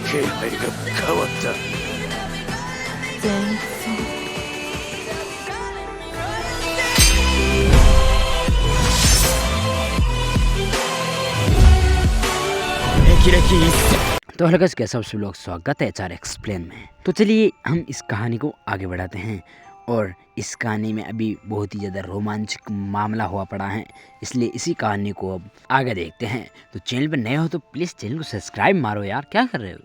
気配が変わった。全然。तो hello guys, कैसे आप सभी लोग, स्वागत है एचआर एक्सप्लेन में। तो चलिए हम इस कहानी को आगे बढ़ाते हैं। और इस कहानी में अभी बहुत ही ज़्यादा रोमांचक मामला हुआ पड़ा है, इसलिए इसी कहानी को अब आगे देखते हैं। तो चैनल पर नए हो तो प्लीज़ चैनल को सब्सक्राइब मारो यार, क्या कर रहे हो,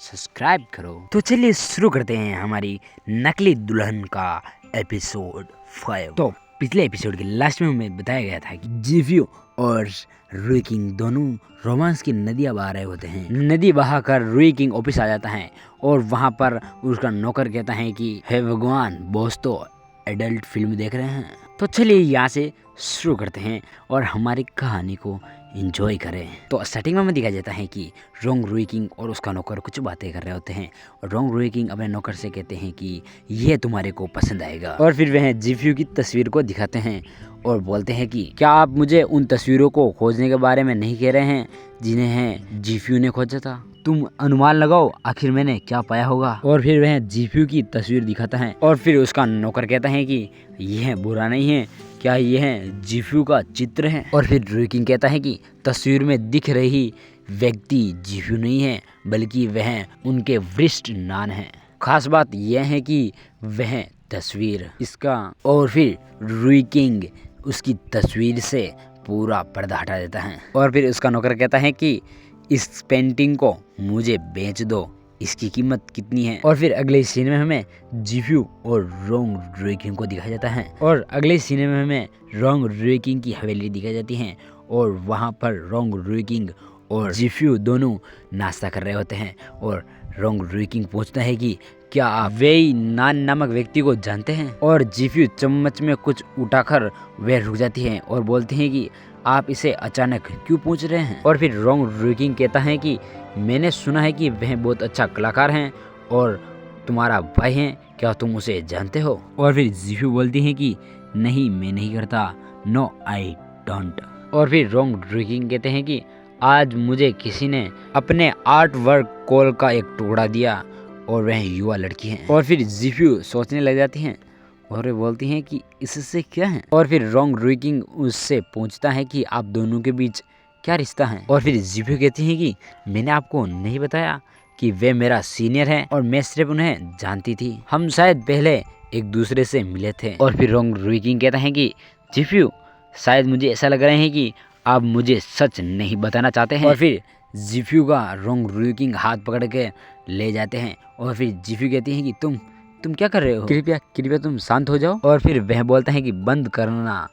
सब्सक्राइब करो। तो चलिए शुरू करते हैं हमारी नकली दुल्हन का एपिसोड 5। तो पिछले एपिसोड के लास्ट में हमें बताया गया था कि जीव्यू और रुई किंग दोनों रोमांस की नदियाँ बहा रहे होते हैं। नदी बहाकर रुई किंग ऑफिस आ जाता है और वहाँ पर उसका नौकर कहता है कि हे भगवान, बॉस तो एडल्ट फिल्म देख रहे हैं। तो चलिए यहाँ से शुरू करते हैं और हमारी कहानी को एंजॉय करें। तो स्टार्टिंग में हमें दिखाया जाता है कि रोंग रुई किंग और उसका नौकर कुछ बातें कर रहे होते हैं और रोंग रुई किंग अपने नौकर से कहते हैं कि ये तुम्हारे को पसंद आएगा। और फिर वह जीफ्यू की तस्वीर को दिखाते हैं और बोलते हैं कि क्या आप मुझे उन तस्वीरों को खोजने के बारे में नहीं कह रहे हैं जिन्हें जीफ्यू ने खोजा था? तुम अनुमान लगाओ आखिर मैंने क्या पाया होगा। और फिर वह जीफ्यू की तस्वीर दिखाता है और फिर उसका नौकर कहता है कि यह बुरा नहीं है, क्या यह जीफ्यू का चित्र है? और फिर रुई किंग कहता है कि तस्वीर में दिख रही व्यक्ति जीफ्यू नहीं है, बल्कि वह उनके वरिष्ठ नान है। खास बात यह है कि वह तस्वीर इसका। और फिर रुई किंग उसकी तस्वीर से पूरा पर्दा हटा देता है और फिर उसका नौकर कहता है कि इस पेंटिंग को मुझे बेच दो, इसकी कीमत कितनी है? और फिर अगले सीन में हमें जीफ्यू और रोंग रुई किंग को दिखाया जाता है और अगले सीन में हमें रोंग रुई किंग की हवेली दिखाई जाती है और वहाँ पर रोंग रुई किंग और जीफ्यू दोनों नाश्ता कर रहे होते हैं और रोंग रुई किंग पूछता है कि क्या आप वेई नान नामक व्यक्ति को जानते हैं? और जीफ्यू चम्मच में कुछ उठाकर वह रुक जाती है और बोलते हैं कि आप इसे अचानक क्यों पूछ रहे हैं? और फिर रोंग रुई किंग कहता है कि मैंने सुना है कि वह बहुत अच्छा कलाकार हैं और तुम्हारा भाई है, क्या तुम उसे जानते हो? और फिर जीफ्यू बोलती हैं कि नहीं, मैं नहीं करता, नो आई डोंट। और फिर रोंग रुई किंग कहते हैं कि आज मुझे किसी ने अपने आर्ट वर्क कॉल का एक टुकड़ा दिया और वह युवा लड़की है। और फिर जीफ्यू सोचने लग जाती हैं और वे बोलती हैं कि इससे क्या है? और फिर रोंग रुई किंग उससे पूछता है कि आप दोनों के बीच क्या रिश्ता है? और फिर जीफ्यू कहती है कि मैंने आपको नहीं बताया कि वे मेरा सीनियर है और मैं सिर्फ उन्हें जानती थी, हम शायद पहले एक दूसरे से मिले थे। और फिर रोंग रुई किंग कहता है कि जीफ्यू, शायद मुझे ऐसा लग रहा है कि आप मुझे सच नहीं बताना चाहते हैं। और फिर जीफ्यू का रोंग रुई किंग हाथ पकड़ के ले जाते हैं और फिर जीफ्यू कहती हैं कि तुम क्या कर रहे हो? कृपया तुम शांत हो जाओ। और फिर वह बोलता है कि बंद करना।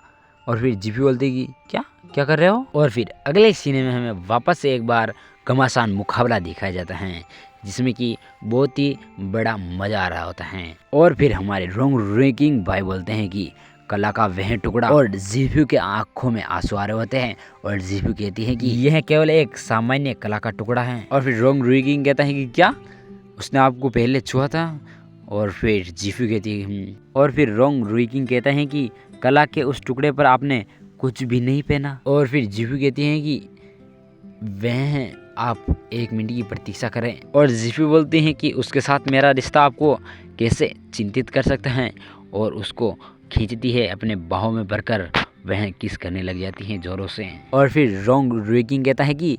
और फिर जीफ्यू बोलती है कि क्या कर रहे हो? और फिर अगले सीने में हमें वापस से एक बार घमासान मुकाबला दिखाया जाता है जिसमें कि बहुत ही बड़ा मजा आ रहा होता है। और फिर हमारे रोंग रुई किंग भाई बोलते हैं कि कला का वह टुकड़ा। और जीफ्यू के आंखों में आंसू आ रहे होते हैं और जीफ्यू कहती है कि यह केवल एक सामान्य कला का टुकड़ा है। और फिर रोंग रुई किंग कहता है कि क्या उसने आपको पहले छुआ था? और फिर जीफ्यू कहती है और फिर रोंग रुई किंग कहता है कि कला के उस टुकड़े पर आपने कुछ भी नहीं पहना। और फिर जीफ्यू कहती है कि वह आप 1 मिनट की प्रतीक्षा करें। और जीफ्यू बोलती हैं कि उसके साथ मेरा रिश्ता आपको कैसे चिंतित कर सकता है और उसको खींचती है अपने बाहों में भरकर वह किस करने लग जाती हैं जोरों से। और फिर रोंग रुई किंग कहता है कि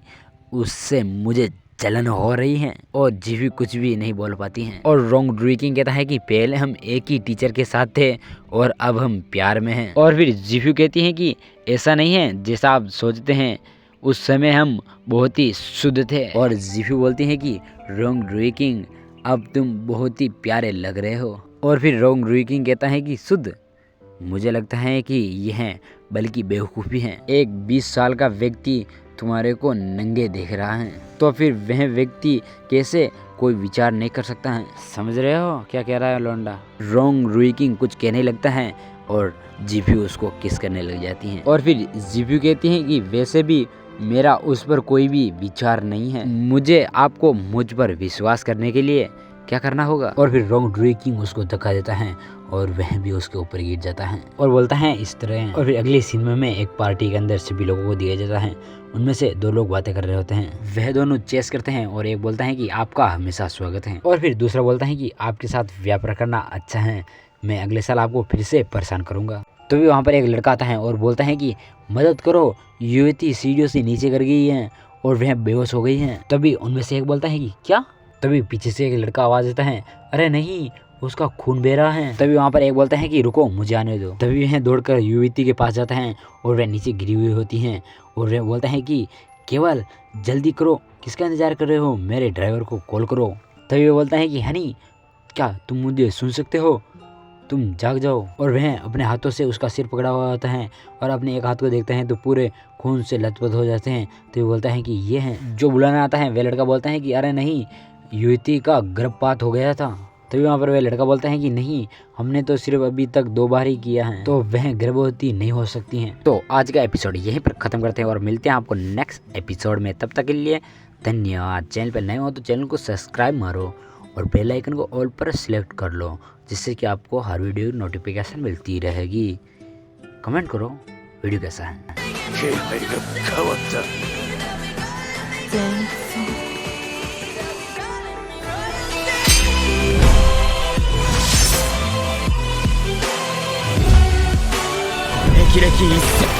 उससे मुझे जलन हो रही है और जीफ्यू कुछ भी नहीं बोल पाती हैं। और रोंग रुई किंग कहता है कि पहले हम एक ही टीचर के साथ थे और अब हम प्यार में हैं। और फिर जीफ्यू कहती हैं कि ऐसा नहीं है जैसा आप सोचते हैं, उस समय हम बहुत ही शुद्ध थे। और जीफ्यू बोलती हैं कि रोंग रुई किंग, अब तुम बहुत ही प्यारे लग रहे हो। और फिर रोंग रुई किंग कहता है कि शुद्ध, मुझे लगता है कि यह बल्कि बेवकूफ़ी है। एक 20 साल का व्यक्ति तुम्हारे को नंगे देख रहा है तो फिर वह व्यक्ति कैसे कोई विचार नहीं कर सकता है? समझ रहे हो क्या कह रहा है लौंडा? रोंग रुई किंग कुछ कहने लगता है और जीफ्यू उसको किस करने लग जाती हैं। और फिर जीफ्यू कहती हैं कि वैसे भी मेरा उस पर कोई भी विचार नहीं है, मुझे आपको मुझ पर विश्वास करने के लिए क्या करना होगा? और फिर रोंग रुई किंग उसको धक्का देता है और वह भी उसके ऊपर गिर जाता है और बोलता है इस तरह। और फिर अगले सीन में हमें एक पार्टी के अंदर सभी लोगों को दिया जाता है उनमें से 2 लोग बातें कर रहे होते हैं। वह दोनों चेस करते हैं और एक बोलता है कि आपका हमेशा स्वागत है, और फिर दूसरा बोलता है कि आपके साथ व्यापार करना अच्छा है, मैं अगले साल आपको फिर से परेशान करूंगा। तो भी वहाँ पर एक लड़का आता है और बोलता है कि मदद करो, युवती सीढ़ियों से नीचे गिर गई है और वह बेहोश हो गई है। तभी उनमें से एक बोलता है कि क्या? तभी पीछे से एक लड़का आवाज देता है, अरे नहीं, उसका खून बह रहा है। तभी वहाँ पर एक बोलता है कि रुको, मुझे आने दो। तभी वह दौड़कर युवती के पास जाता है और वह नीचे गिरी हुई होती है और वह बोलता है कि केवल जल्दी करो, किसका इंतजार कर रहे हो, मेरे ड्राइवर को कॉल करो। तभी वह बोलता है कि हनी, क्या तुम मुझे सुन सकते हो, तुम जाग जाओ। और वह अपने हाथों से उसका सिर पकड़ा हुआ होता है और अपने एक हाथ को देखते हैं तो पूरे खून से लथपथ हो जाते हैं। तो वो बोलता है कि ये हैं जो बुलाना आता है। वह लड़का बोलता है कि अरे नहीं, युवती का गर्भपात हो गया था। तभी वहाँ पर वह लड़का बोलता है कि नहीं, हमने तो सिर्फ अभी तक 2 बार ही किया है, तो वह गर्भवती नहीं हो सकती हैं। तो आज का एपिसोड यहीं पर खत्म करते हैं और मिलते हैं आपको नेक्स्ट एपिसोड में। तब तक के लिए धन्यवाद। चैनल पर नए हो तो चैनल को सब्सक्राइब मारो और बेल आइकन को ऑल पर सिलेक्ट कर लो, जिससे कि आपको हर वीडियो की नोटिफिकेशन मिलती रहेगी। कमेंट करो वीडियो कैसा है। 気配が変わった。前奏。霹靂一閃。